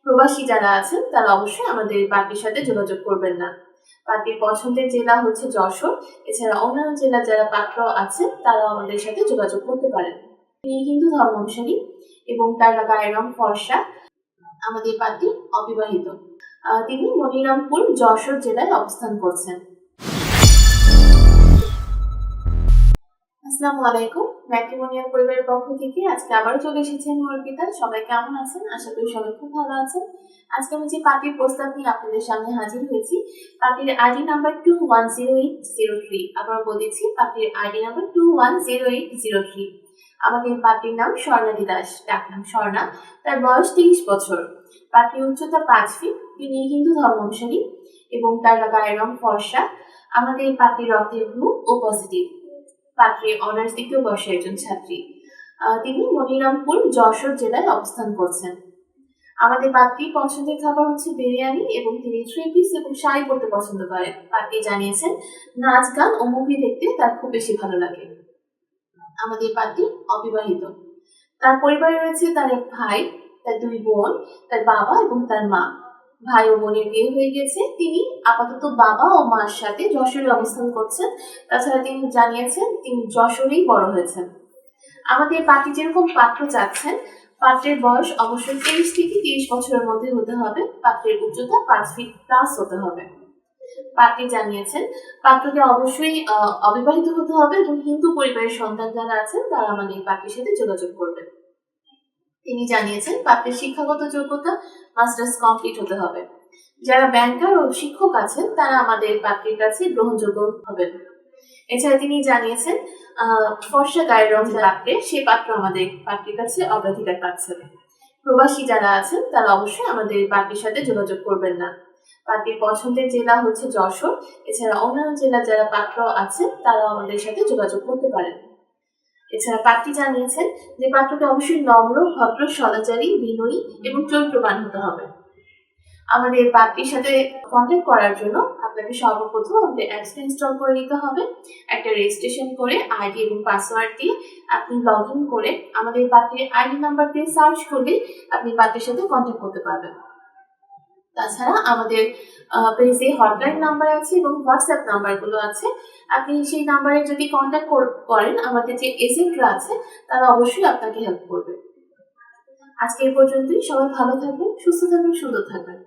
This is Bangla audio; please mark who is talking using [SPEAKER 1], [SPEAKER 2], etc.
[SPEAKER 1] প্রবাসী যারা আছেন তারা অবশ্যই আমাদের পার্টির সাথে যোগাযোগ করবেন না। পার্টির পছন্দের জেলা হচ্ছে যশোর। এছাড়া অন্যান্য জেলার যারা পাত্র আছেন তারা আমাদের সাথে যোগাযোগ করতে পারেন। তিনি হিন্দু ধর্ম অনুসারী এবং তার গায়ের রং ফর্সা। আমাদের পার্টি অবিবাহিত। তিনি মনিরামপুর যশোর জেলায় অবস্থান করছেন। আসসালামু আলাইকুম। ম্যাট্রিমোনিয়াল পরিবারের পক্ষ থেকে আজকে আবারও চলে এসেছেন অর্পিতা। সবাই কেমন আছেন? আশা করি সবাই খুব ভালো আছেন। আজকে আমি যে পার্টির প্রস্তাব নিয়ে আপনাদের সামনে হাজির হয়েছি, পার্টির আইডি নাম্বার 210803। আবার বলেছি, পার্টির আইডি নাম্বার 210803। আমাদের পার্টির নাম স্বর্ণালী দাস, ডাক নাম স্বর্ণা। তার বয়স 30 বছর। পার্টির উচ্চতা 5 ফিট। তিনি হিন্দু ধর্ম অনুসারী এবং তার গায়ের রং ফর্সা। আমাদের পার্টির রক্তের গ্রুপ ও পজিটিভ। পাত্রী অনার্স দ্বিতীয় বর্ষের একজন ছাত্রী। তিনি মনিরামপুর যশোর জেলায় অবস্থান করছেন। আমাদের পাত্রী পছন্দের খাবার হচ্ছে বিরিয়ানি এবং তিনি 3 পিস এবং শাড়ি পরতে পছন্দ করেন। পাত্রী জানিয়েছেন নাচ গান ও মুভি দেখতে তার খুব বেশি ভালো লাগে। আমাদের পাত্রী অবিবাহিত। তার পরিবারে রয়েছে তার এক ভাই, তার 2 বোন, তার বাবা এবং তার মা। ভাই ও বোনের বিয়ে হয়ে গেছে। তিনি আপাতত বাবা ও মার সাথে যশোরে অবস্থান করছেন। তাছাড়া তিনি জানিয়েছেন তিনি যশোরেই বড় হয়েছেন। আমাদের পার্টি যেরকম পাত্র চাচ্ছেন, পাত্রের বয়স অবশ্যই 23 থেকে 30 বছরের মধ্যে হতে হবে। পাত্রের উচ্চতা 5 ফিট প্লাস হতে হবে। পাত্রী জানিয়েছেন পাত্রকে অবশ্যই অবিবাহিত হতে হবে এবং হিন্দু পরিবারের সন্তান যারা আছেন তারা আমাদের পাত্রীর সাথে যোগাযোগ করবেন। তিনি জানিয়েছেন পাত্রের শিক্ষাগত যোগ্যতা মাস্টার্স কমপ্লিট হতে হবে। যারা ব্যাংকার ও শিক্ষক আছেন তারা আমাদের পাত্রীর কাছে গ্রহণযোগ্য হবেন। এছাড়া তিনি জানিয়েছেন ফর্সা গায়ের রং পাত্রে সে পাত্র আমাদের পাত্রীর কাছে অগ্রাধিকার পাচ্ছে। প্রবাসী যারা আছেন তারা অবশ্যই আমাদের পাত্রীর সাথে যোগাযোগ করবেন না। পাত্রীর পছন্দের জেলা হচ্ছে যশোর। এছাড়া অন্যান্য জেলার যারা পাত্র আছেন তারা আমাদের সাথে যোগাযোগ করতে পারেন। এছাড়া পাত্রী জানিয়েছেন যে পাত্রকে অবশ্যই নম্র, ভদ্র, সদাচারী, বিনয়ী এবং চরিত্রবান হতে হবে। আমাদের পাত্রীর সাথে কন্ট্যাক্ট করার জন্য আপনাকে সর্বপ্রথম আমাদের অ্যাপসটা ইনস্টল করে নিতে হবে। একটা রেজিস্ট্রেশন করে আইডি এবং পাসওয়ার্ড দিয়ে আপনি লগ ইন করে আমাদের পাত্রীর আইডি নাম্বার দিয়ে সার্চ করলে আপনি পাত্রীর সাথে কন্ট্যাক্ট করতে পারবেন। তাছাড়া আমাদের পেজে হটলাইন নাম্বার আছে এবং হোয়াটসঅ্যাপ নাম্বারগুলো আছে। আপনি সেই নাম্বারে যদি কন্ট্যাক্ট করেন, আমাদের যে এজেন্টরা আছে তারা অবশ্যই আপনাকে হেল্প করবে। আজকে এই পর্যন্তই। সবাই ভালো থাকবেন, সুস্থ থাকবেন, সুন্দর থাকবেন।